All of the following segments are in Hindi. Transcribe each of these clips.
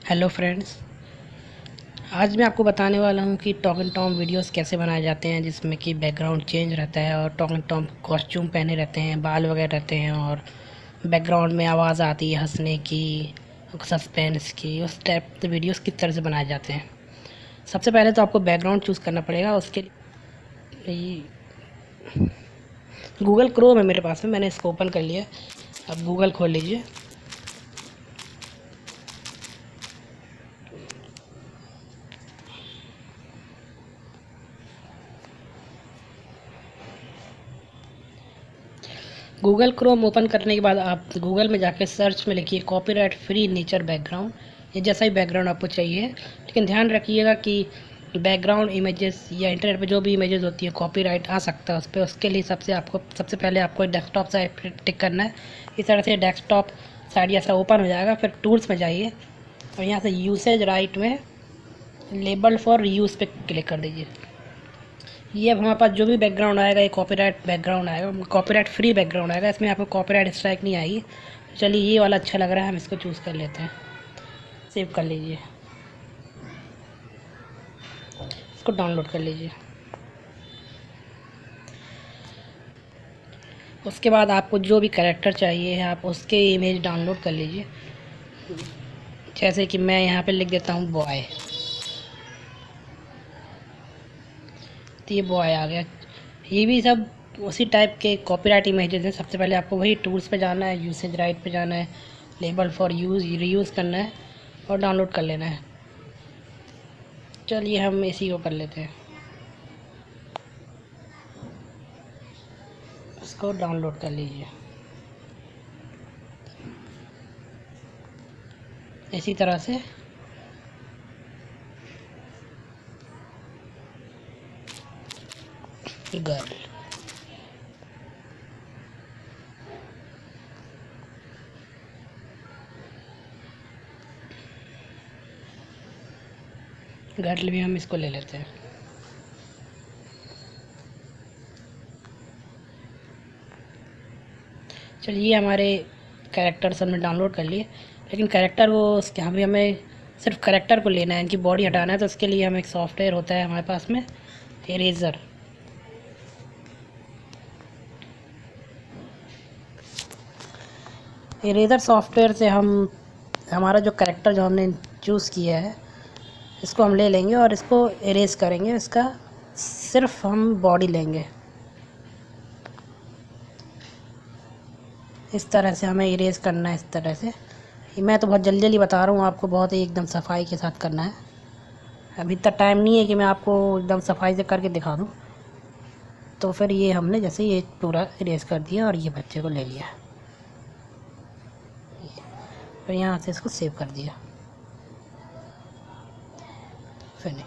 हेलो फ्रेंड्स, आज मैं आपको बताने वाला हूँ कि टॉक एंड टॉम वीडियोस कैसे बनाए जाते हैं, जिसमें कि बैकग्राउंड चेंज रहता है और टॉक एंड टॉम कॉस्ट्यूम पहने रहते हैं, बाल वगैरह रहते हैं और बैकग्राउंड में आवाज़ आती है हंसने की, सस्पेंस की। उस टाइप के वीडियोस किस तरह से बनाए जाते हैं। सबसे पहले तो आपको बैकग्राउंड चूज़ करना पड़ेगा। उसके लिए गूगल क्रोम है मेरे पास में, मैंने इसको ओपन कर लिया। अब गूगल खोल लीजिए। गूगल क्रोम ओपन करने के बाद आप गूगल में जाकर सर्च में लिखिए कॉपीराइट फ्री नेचर बैकग्राउंड। ये जैसा ही बैकग्राउंड आपको चाहिए, लेकिन ध्यान रखिएगा कि बैकग्राउंड इमेजेस या इंटरनेट पे जो भी इमेजेस होती हैं कॉपीराइट आ सकता है उस पर। उसके लिए सबसे पहले आपको डेस्कटॉप साइड टिक करना है। इस तरह से डेस्कटॉप साइड ऐसा ओपन हो जाएगा। फिर टूल्स में जाइए और यहाँ से यूसेज राइट में लेबल फॉर यूज़ पे क्लिक कर दीजिए। ये अब हमारे पास जो भी बैकग्राउंड आएगा ये कॉपीराइट बैकग्राउंड आएगा, कॉपीराइट फ्री बैकग्राउंड आएगा। इसमें आपको कॉपीराइट स्ट्राइक नहीं आएगी। चलिए, ये वाला अच्छा लग रहा है, हम इसको चूज़ कर लेते हैं। सेव कर लीजिए, इसको डाउनलोड कर लीजिए। उसके बाद आपको जो भी कैरेक्टर चाहिए है आप उसके इमेज डाउनलोड कर लीजिए। जैसे कि मैं यहाँ पे लिख देता हूँ बॉय, तो ये बॉय आ गया। ये भी सब उसी टाइप के कॉपीराइट इमेजेस हैं। सबसे पहले आपको वही टूल्स पे जाना है, यूसेज राइट पे जाना है, लेबल फॉर यूज़ रीयूज़ करना है और डाउनलोड कर लेना है। चलिए, हम इसी को कर लेते हैं, इसको डाउनलोड कर लीजिए। इसी तरह से गर्ल, गर्ल भी हम इसको ले लेते हैं। चलिए, हमारे कैरेक्टर्स हमने डाउनलोड कर लिए, लेकिन कैरेक्टर को यहाँ भी हमें सिर्फ कैरेक्टर को लेना है, इनकी बॉडी हटाना है। तो उसके लिए हम एक सॉफ्टवेयर होता है हमारे पास में, इरेज़र। इरेज़र सॉफ्टवेयर से हम हमारा जो कैरेक्टर जो हमने चूज़ किया है इसको हम ले लेंगे और इसको इरेज करेंगे। इसका सिर्फ हम बॉडी लेंगे। इस तरह से हमें इरेज करना है, इस तरह से। मैं तो बहुत जल्दी जल्दी बता रहा हूँ आपको, बहुत ही एकदम सफाई के साथ करना है। अभी तक टाइम नहीं है कि मैं आपको एकदम सफाई से करके दिखा दूँ। तो फिर ये हमने जैसे ये पूरा इरेज कर दिया और ये बच्चे को ले लिया, फिर यहाँ से इसको सेव कर दिया। फिर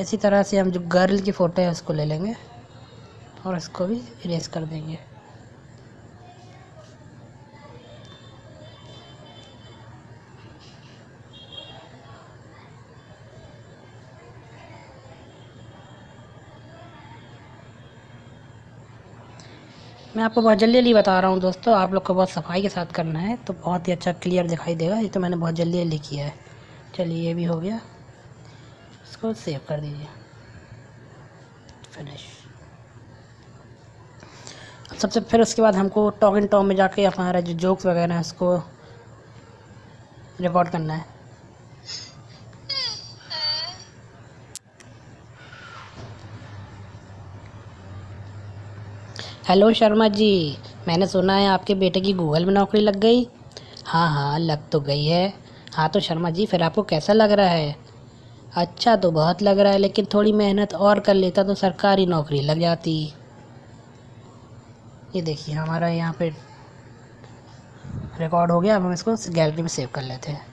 इसी तरह से हम जो गर्ल की फ़ोटो है उसको ले लेंगे और इसको भी इरेज कर देंगे। मैं आपको बहुत जल्दी जल्दी बता रहा हूँ दोस्तों, आप लोग को बहुत सफाई के साथ करना है तो बहुत ही अच्छा क्लियर दिखाई देगा। ये तो मैंने बहुत जल्दी जल्दी किया है। चलिए, ये भी हो गया, इसको सेव कर दीजिए। फिनिश। फिर उसके बाद हमको टॉक एंड टॉम में जाके हमारा जो जोक्स वगैरह है उसको रिकॉर्ड करना है। हेलो शर्मा जी, मैंने सुना है आपके बेटे की गूगल में नौकरी लग गई। हाँ हाँ, लग तो गई है। हाँ तो शर्मा जी, फिर आपको कैसा लग रहा है? अच्छा तो बहुत लग रहा है, लेकिन थोड़ी मेहनत और कर लेता तो सरकारी नौकरी लग जाती। ये देखिए, हमारा यहाँ पे रिकॉर्ड हो गया। अब हम इसको गैलरी में सेव कर लेते हैं।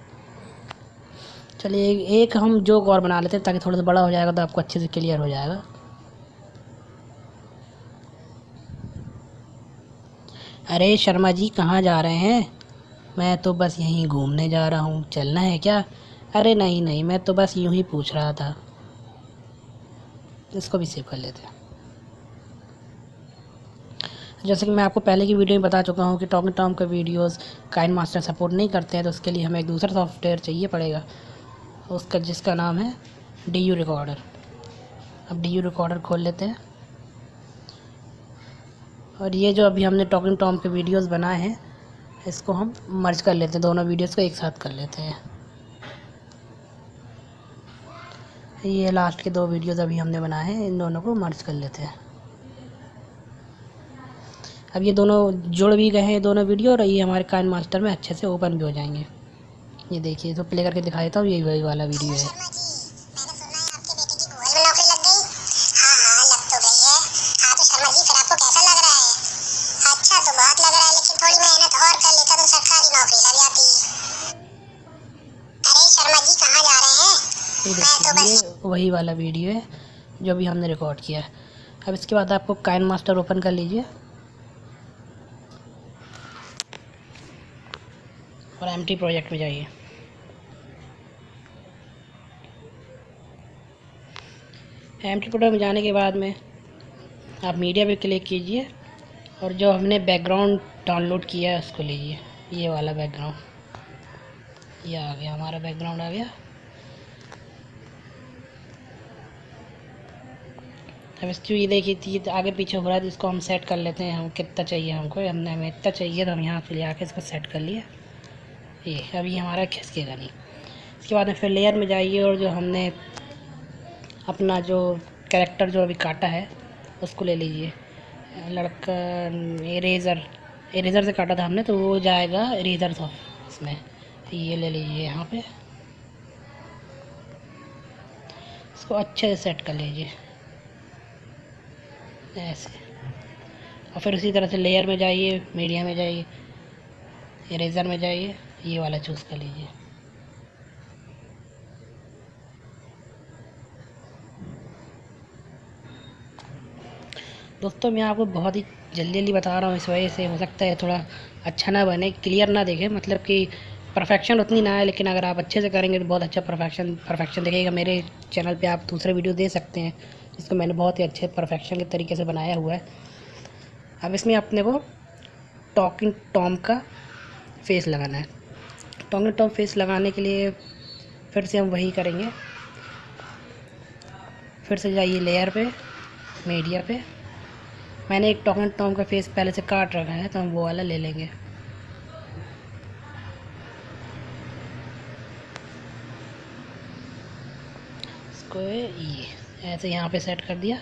चलिए, एक हम जोक और बना लेते हैं ताकि थोड़ा सा बड़ा हो जाएगा तो आपको अच्छे से क्लियर हो जाएगा। अरे शर्मा जी, कहाँ जा रहे हैं? मैं तो बस यहीं घूमने जा रहा हूँ, चलना है क्या? अरे नहीं नहीं, मैं तो बस यूं ही पूछ रहा था। इसको भी सेव कर लेते हैं। जैसे कि मैं आपको पहले की वीडियो में बता चुका हूँ कि टॉकिंग टॉम के वीडियोस काइनमास्टर सपोर्ट नहीं करते हैं, तो उसके लिए हमें एक दूसरा सॉफ्टवेयर चाहिए पड़ेगा उसका, जिसका नाम है DU रिकॉर्डर। अब DU रिकॉर्डर खोल लेते हैं और ये जो अभी हमने टॉकिंग टॉम के वीडियोस बनाए हैं इसको हम मर्ज कर लेते हैं, दोनों वीडियोस को एक साथ कर लेते हैं। ये लास्ट के 2 वीडियोस अभी हमने बनाए हैं, इन दोनों को मर्ज कर लेते हैं। अब ये दोनों जुड़ भी गए हैं दोनों वीडियो, और ये हमारे काइनमास्टर में अच्छे से ओपन भी हो जाएंगे। ये देखिए, तो प्ले करके दिखा देता हूँ, यही वही वाला वीडियो है। ये देखिए, ये वही वाला वीडियो है जो भी हमने रिकॉर्ड किया है। अब इसके बाद आपको काइनमास्टर ओपन कर लीजिए और एम्प्टी प्रोजेक्ट में जाइए। एम्प्टी प्रोजेक्ट में जाने के बाद में आप मीडिया पे क्लिक कीजिए और जो हमने बैकग्राउंड डाउनलोड किया है उसको लीजिए, ये वाला बैकग्राउंड, ये आ गया, हमारा बैकग्राउंड आ गया। अब इसकी ये देखिए थी आगे पीछे हो रहा है, इसको हम सेट कर लेते हैं, हम कितना चाहिए हमको, हमें इतना चाहिए तो हम यहाँ से ले आके इसको सेट कर लिए। ये अभी हमारा खिसकेगा नहीं। इसके बाद में फिर लेयर में जाइए और जो हमने अपना जो कैरेक्टर जो अभी काटा है उसको ले लीजिए। लड़का इरेज़र से काटा था हमने, तो वो जाएगा इरेज़र था इसमें, ये ले लीजिए यहाँ पे, इसको अच्छे से सेट कर लीजिए ऐसे। और फिर उसी तरह से लेयर में जाइए, मीडिया में जाइए, इरेज़र में जाइए, ये वाला चूज़ कर लीजिए। दोस्तों मैं आपको बहुत ही जल्दी जल्दी बता रहा हूँ, इस वजह से हो सकता है थोड़ा अच्छा ना बने, क्लियर ना दिखे, मतलब कि परफेक्शन उतनी ना है, लेकिन अगर आप अच्छे से करेंगे तो बहुत अच्छा परफेक्शन दिखेगा। मेरे चैनल पे आप दूसरे वीडियो दे सकते हैं जिसको मैंने बहुत ही अच्छे परफेक्शन के तरीके से बनाया हुआ है। अब इसमें अपने को टॉकिंग टॉम का फेस लगाना है। टॉकिंग टॉम फेस लगाने के लिए फिर से हम वही करेंगे, फिर से जाइए लेयर पे, मीडिया पे। मैंने एक टॉकिंग टॉम का फेस पहले से काट रखा है, तो हम वो वाला ले लेंगे। इसको ये ऐसे यहाँ पे सेट कर दिया,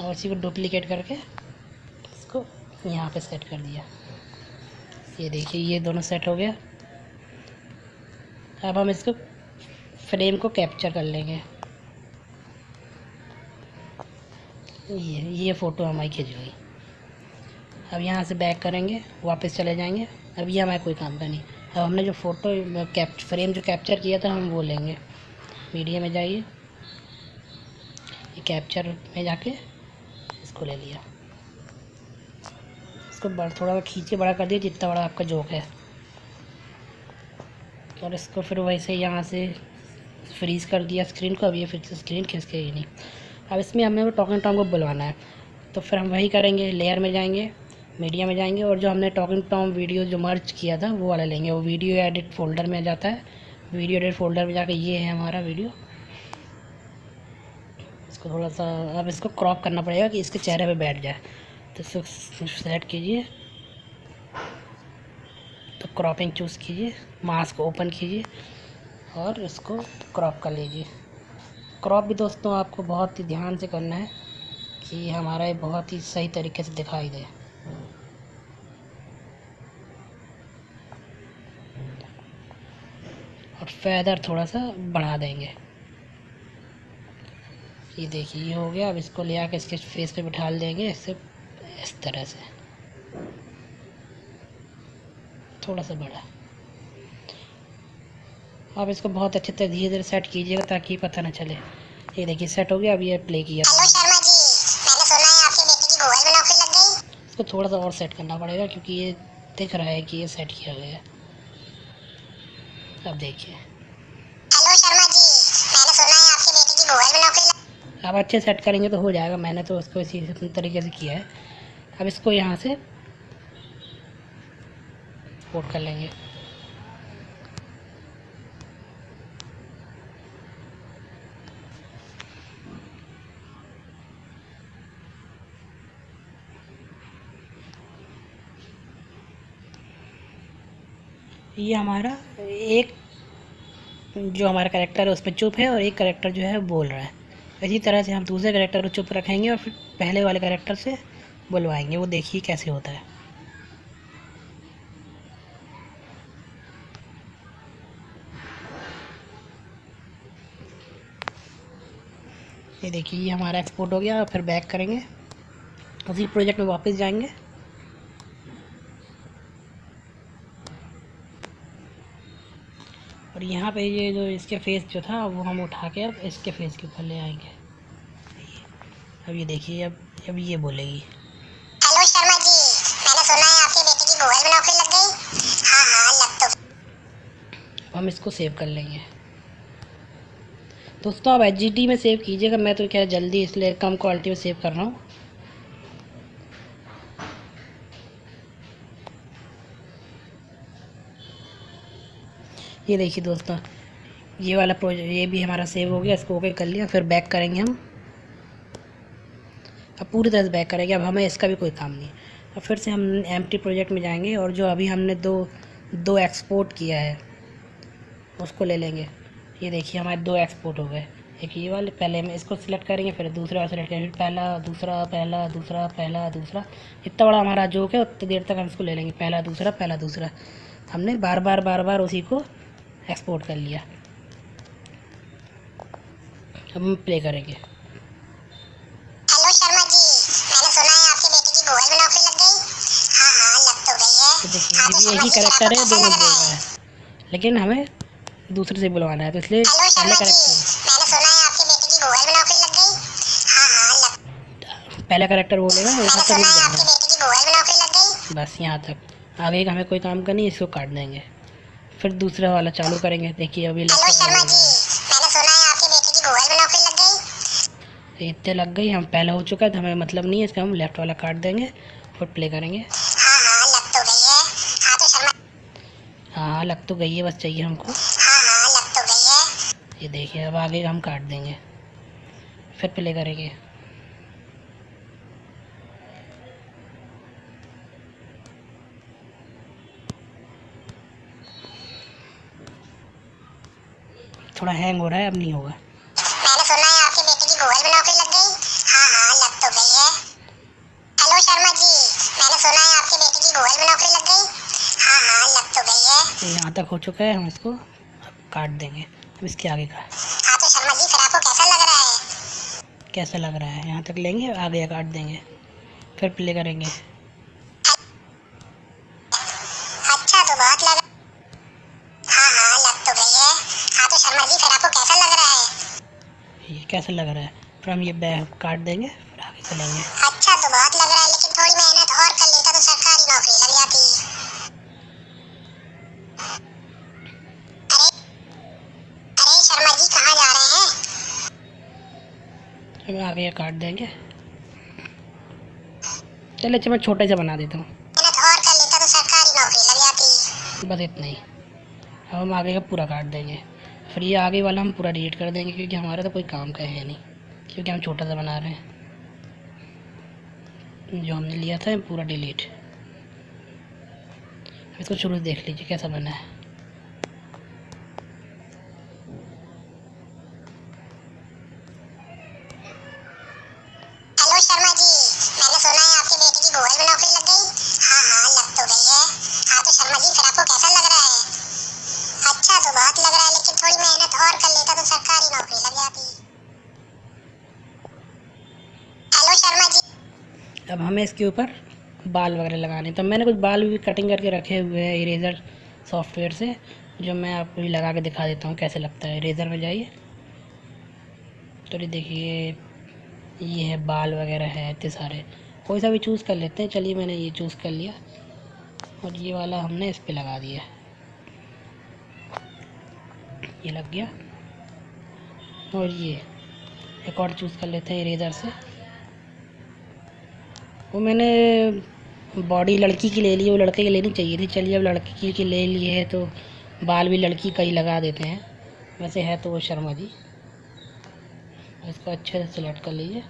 और इसी को डुप्लीकेट करके इसको यहाँ पे सेट कर दिया। ये देखिए, ये दोनों सेट हो गया। अब हम इसको फ्रेम को कैप्चर कर लेंगे। ये फ़ोटो हमारी खिंच गई। अब यहाँ से बैक करेंगे, वापस चले जाएंगे। अब ये हमारा कोई काम का नहीं। अब हमने जो फ़ोटो फ्रेम जो कैप्चर किया था हम वो लेंगे। मीडिया में जाइए, ये कैप्चर में जाके इसको ले लिया, इसको थोड़ा खींचे बड़ा कर दिया जितना बड़ा आपका जोक है, और इसको फिर वैसे यहाँ से फ्रीज़ कर दिया स्क्रीन को। अब ये फिर से स्क्रीन खिसकेगी नहीं। अब इसमें हमें वो टॉकिंग टॉम को बुलवाना है, तो फिर हम वही करेंगे, लेयर में जाएंगे, मीडिया में जाएंगे, और जो हमने टॉकिंग टॉम वीडियो जो मर्ज किया था वो वाला लेंगे। वो वीडियो एडिट फोल्डर में जाता है, वीडियो एडिट फोल्डर में जाकर ये है हमारा वीडियो। इसको थोड़ा सा अब इसको क्रॉप करना पड़ेगा कि इसके चेहरे पे बैठ जाए, तो इसको सेलेक्ट कीजिए, तो क्रॉपिंग चूज़ कीजिए, मास्क ओपन कीजिए और इसको क्रॉप कर लीजिए। क्रॉप भी दोस्तों आपको बहुत ही ध्यान से करना है कि हमारा ये बहुत ही सही तरीके से दिखाई दे। और फेदर थोड़ा सा बढ़ा देंगे। ये देखिए, ये हो गया। अब इसको ले आकर इसके फेस पे बिठा देंगे ऐसे, इस तरह से थोड़ा सा बड़ा। आप इसको बहुत अच्छे से धीरे धीरे सेट कीजिएगा ताकि पता ना चले। ये देखिए सेट हो गया। अब ये प्ले किया। हेलो शर्मा जी, मैंने सुना है आपके बेटे की गूगल में नौकरी लग गई। इसको थोड़ा सा और सेट करना पड़ेगा क्योंकि ये दिख रहा है कि ये सेट किया गया है। अब देखिए, हेलो शर्मा जी, मैंने सुना है आपके बेटे की गूगल में नौकरी लग आप अच्छे सेट करेंगे तो हो जाएगा। मैंने तो उसको इसी तरीके से किया है। अब इसको यहाँ से एक्सपोर्ट कर लेंगे। ये हमारा एक जो हमारा कैरेक्टर है उस पर चुप है और एक कैरेक्टर जो है बोल रहा है। इसी तरह से हम दूसरे कैरेक्टर को चुप रखेंगे और फिर पहले वाले कैरेक्टर से बुलवाएंगे। वो देखिए कैसे होता है। ये देखिए ये हमारा एक्सपोर्ट हो गया। फिर बैक करेंगे, उसी प्रोजेक्ट में वापस जाएंगे। और यहाँ पे ये जो इसके फेस जो था वो हम उठा के अब इसके फेस के ऊपर ले आएंगे। अब ये देखिए अब ये बोलेगी, हेलो शर्मा जी, मैंने सुना है आपके बेटे की गूगल में नौकरी लग गई। हाँ हाँ लग तो। हम इसको सेव कर लेंगे। दोस्तों आप HGT में सेव कीजिएगा। मैं तो क्या जल्दी इसलिए कम क्वालिटी में सेव कर रहा हूँ। ये देखिए दोस्तों, ये वाला प्रोजेक्ट ये भी हमारा सेव हो गया। इसको ओके कर लिया। फिर बैक करेंगे हम। अब पूरी तरह से बैक करेंगे। अब हमें इसका भी कोई काम नहीं। अब फिर से हम एम्प्टी प्रोजेक्ट में जाएंगे और जो अभी हमने दो एक्सपोर्ट किया है उसको ले लेंगे। ये देखिए हमारे 2 एक्सपोर्ट हो गए। एक ये वाले, पहले हम इसको सिलेक्ट करेंगे, फिर दूसरे वाला सिलेक्ट करेंगे, फिर पहला दूसरा पहला दूसरा पहला दूसरा। इतना बड़ा हमारा जो है उतनी देर तक हम इसको ले लेंगे। पहला दूसरा हमने बार बार उसी को एक्सपोर्ट कर लिया। अब हम प्ले करेंगे। हेलो शर्मा जी, मैंने सुना है आपके बेटे की गूगल में नौकरी लग गई। हाँ हाँ लग तो गई है। तो देखिए हाँ ये तो भी शर्मा यही जी फिर करेक्टर आपको है, कैसा दोनों लग बोल रहा रहा है? है, लेकिन हमें दूसरे से बुलवाना है तो इसलिए हेलो पहले शर्मा जी, करेक्टर मैंने सुना है आपके बेटे की गूगल में नौकरी लग गई। हाँ हाँ लग। पहला करेक्टर बोलेगा, यहाँ मैंने तक सुना नहीं है बोलना आपके है। बेटे की गूगल में नौकरी लग गई। बस यहाँ तक। आगे का हमें कोई काम करनी है, इसको काट देंगे। फिर दूसरा वाला चालू करेंगे। देखिए अभी हेलो लेफ्ट वाला शर्मा बोल जी, रहा है। मैंने सुना है आपके बेटे की गूगल में नौकरी लग गई। इतने लग गई। हम पहला हो चुका है तो हमें मतलब नहीं है इसका। हम लेफ्ट वाला काट देंगे और प्ले करेंगे। हाँ हाँ लग तो गई है। हाँ तो शर्मा। हाँ लग तो गई है, बस चाहिए हमको। हाँ हाँ लग तो गई है। ये देखिए अब आगे हम काट देंगे, फिर प्ले करेंगे। थोड़ा हैंग हो रहा है, अब नहीं होगा। मैंने सुना है आपके बेटे की गूगल में नौकरी लग गई। हाँ हाँ लग तो गई है। हेलो शर्मा जी, मैंने सुना है आपके बेटे की गूगल में नौकरी लग गई। हाँ हाँ लग तो गई है। तो यहाँ तक हो चुका है, हम इसको अब काट देंगे। अब इसके आगे का हाँ तो शर्मा जी फिर आपको कैसा लग रहा है? कैसा लग रहा है, यहाँ तक लेंगे, आगे काट देंगे, फिर प्ले करेंगे। अच्छा तो बहुत लग। हाँ हाँ लग तो गई है। हाँ तो शर्मा जी फिर आपको कैसा लग रहा है? ये कैसा लग रहा है, फिर हम ये बैग काट देंगे, फिर आगे चलेंगे। अच्छा तो बहुत लग रहा है, लेकिन थोड़ी मेहनत और कर लेता तो सरकारी नौकरी लग जाती। अरे अरे शर्मा जी कहाँ जा रहे हैं? अब आगे ये काट देंगे। चलो अच्छा मैं छोटे से बना देता हूँ, मेहनत और कर लेता तो सरकारी नौकरी लग जाती। बस इतना ही। अब हम आगे का पूरा काट देंगे, फिर ये आगे वाला हम पूरा डिलीट कर देंगे, क्योंकि हमारा तो कोई काम का है नहीं, क्योंकि हम छोटा सा बना रहे हैं। जो हमने लिया था पूरा डिलीट। इसको शुरू से देख लीजिए कैसा बना है। हेलो शर्मा जी, मैंने सुना है आपके बेटे की गूगल में नौकरी लग गई। हाँ हाँ लग तो गई है। हाँ तो शर्मा जी फिर आपको कैसा लग रहा है? अच्छा तो बहुत लग रहा है, लेकिन थोड़ी मेहनत और कर लेता तो सरकारी नौकरी लग जाती। हेलो शर्मा जी। अब हमें इसके ऊपर बाल वगैरह लगाने, तो मैंने कुछ बाल भी कटिंग करके रखे हुए हैं इरेज़र सॉफ्टवेयर से, जो मैं आपको भी लगा के दिखा देता हूँ कैसे लगता है। इरेज़र में जाइए तो ये देखिए ये है बाल वगैरह है इतने सारे, कोई सा भी चूज़ कर लेते हैं। चलिए मैंने ये चूज़ कर लिया और ये वाला हमने इस पे लगा दिया। ये लग गया। और ये एक और चूज़ कर लेते हैं इरेज़र से। वो मैंने बॉडी लड़की की ले ली, वो लड़के की लेनी चाहिए थी। चलिए अब लड़की की ले ली है तो बाल भी लड़की का ही लगा देते हैं। वैसे है तो वो शर्मा जी। इसको अच्छे से सिलेक्ट कर लीजिए।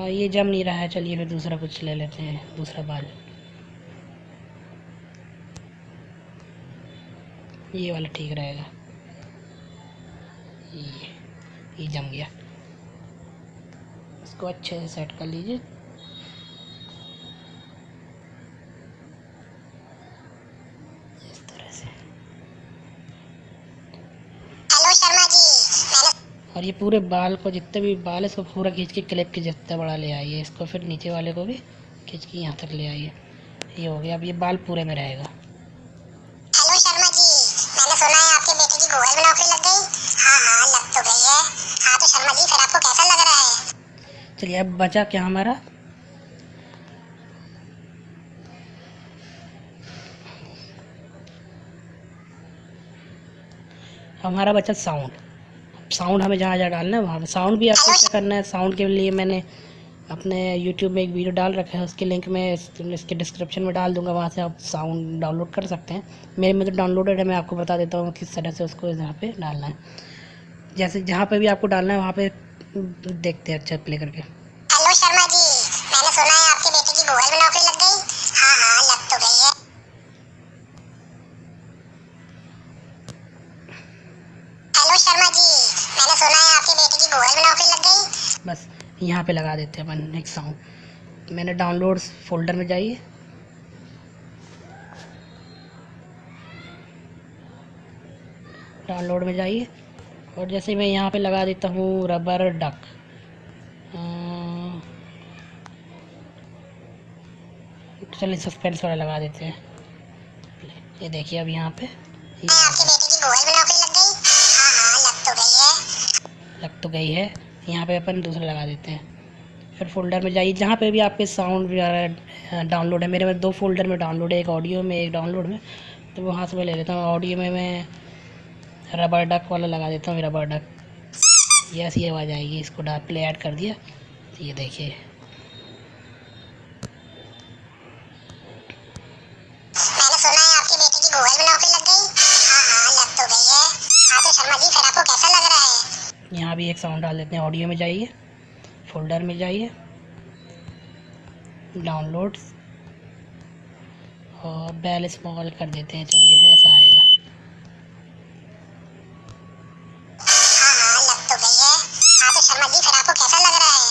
ये जम नहीं रहा है, चलिए फिर दूसरा कुछ ले लेते हैं, दूसरा बाल। ये वाला ठीक रहेगा। ये जम गया। इसको अच्छे से सेट कर लीजिए। इस तरह से। हेलो शर्मा जी, मैंने और ये पूरे बाल को, जितने भी बाल है इसको पूरा खींच के क्लिप के जितना बड़ा ले आइए। इसको फिर नीचे वाले को भी खींच के यहाँ तक ले आइए। ये हो गया। अब ये बाल पूरे में रहेगा। हेलो शर्मा जी, मैंने सुना है आपके बेटे की गूगल में नौकरी लग गई। हाँ लग तो गई है। हाँ तो शर्मा जी फिर आपको कैसा लग रहा है? चलिए अब बचा क्या हमारा? हमारा बचा साउंड हमें जहाँ जहाँ डालना है वहाँ पे साउंड भी आपको क्या करना है। साउंड के लिए मैंने अपने YouTube में एक वीडियो डाल रखा है, उसके लिंक मैं इसके डिस्क्रिप्शन में डाल दूंगा, वहाँ से आप साउंड डाउनलोड कर सकते हैं। मेरे में तो डाउनलोडेड है, मैं आपको बता देता हूँ किस तरह से उसको यहाँ पे डालना है। जैसे जहाँ पे भी आपको डालना है वहाँ पे देखते हैं। अच्छा प्ले करके। हेलो शर्मा जी, मैंने सुना है आपके बेटे की गूगल में नौकरी लग गई। हाँ लग तो गई है। हेलो शर्मा जी, मैंने सुना है आपके बेटे की गूगल में नौकरी लग गई। बस यहाँ पे लगा देते हैं अपन एक साउंड। मैंने डाउनलोड्स फोल्डर में जाइए। डाउनलोड में जाइए और जैसे मैं यहाँ पे लगा देता हूँ रबर डक। चलिए सस्पेंस वाला लगा देते हैं। ये देखिए अब यहाँ पे आपके बेटे की गूगल में नौकरी लग गई। हाँ लग तो गई है। लग तो गई है। यहाँ पे अपन दूसरा लगा देते हैं। फिर फोल्डर में जाइए जहाँ पे भी आपके साउंड वगैरह डाउनलोड है। मेरे में 2 फोल्डर में डाउनलोड है, एक ऑडियो में एक डाउनलोड में। तो वहाँ से मैं ले लेता हूँ। ऑडियो में मैं रबर डक वाला लगा देता हूँ। रबर डक, ये ऐसी आवाज़ आएगी। इसको प्ले ऐड कर दिया। ये देखिए मैंने सुना है आपके बेटे की गूगल में नौकरी लग गई। हाँ लग तो गई है। हाँ तो शर्मा जी फिर आपको कैसा लग रहा है? यहाँ भी एक साउंड डाल देते हैं। ऑडियो में जाइए, फोल्डर में जाइए, डाउनलोड्स और बेल स्मॉल कर देते हैं। चलिए ऐसा आएगा। हाँ लग तो गई है। हाँ तो शर्मा जी फिर आपको कैसा लग रहा है?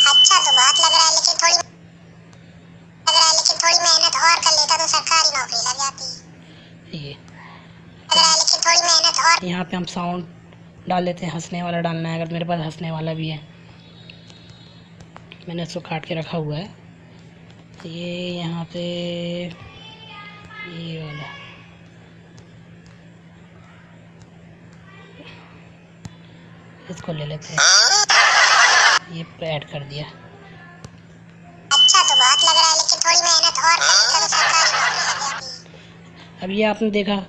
अच्छा तो बहुत लग रहा है, लेकिन थोड़ी मेहनत और कर लेता तो सरकारी नौकरी लग जाती। ये लग रहा है लेकिन थोड़ी मेहनत और। यहाँ पे हम साउंड डाल देते हैं। हंसने वाला डालना है, अगर मेरे पास हंसने वाला भी है। मैंने इसको काट के रखा हुआ है। ये यहाँ पे ये वाला इसको ले लेते हैं। ये ऐड कर दिया। अच्छा तो बहुत लग रहा है, लेकिन थोड़ी मेहनत और कर लेता तो सरकारी नौकरी लग जाती। अब ये आपने देखा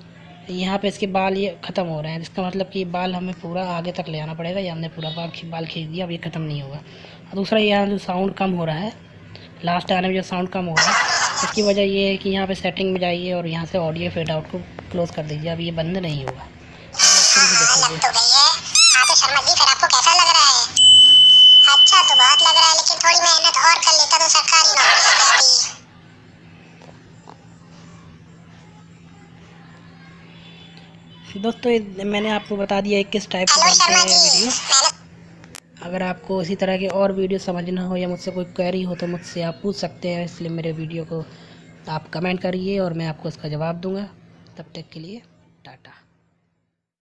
यहाँ पे इसके बाल ये ख़त्म हो रहे हैं। इसका मतलब कि बाल हमें पूरा आगे तक ले आना पड़ेगा। या हमने पूरा बाल खींच दिया, अब ये ख़त्म नहीं होगा। और दूसरा यहाँ जो साउंड कम हो रहा है, लास्ट आने में जो साउंड कम हो रहा है, इसकी वजह ये है कि यहाँ पे सेटिंग में जाइए और यहाँ से ऑडियो फेड आउट को क्लोज़ कर दीजिए। अब ये बंद नहीं होगा। लग तो गई है। हाँ तो शर्मा जी फिर आपको कैसा लग रहा है? अच्छा तो बहुत लग रहा है, लेकिन थोड़ी मेहनत और कर लेता तो सरकारी नौकरी लग जाती। दोस्तों मैंने आपको बता दिया है किस टाइप से बनते हैं वीडियो। अगर आपको इसी तरह के और वीडियो समझना हो या मुझसे कोई क्वेरी हो तो मुझसे आप पूछ सकते हैं। इसलिए मेरे वीडियो को आप कमेंट करिए और मैं आपको उसका जवाब दूंगा। तब तक के लिए टाटा।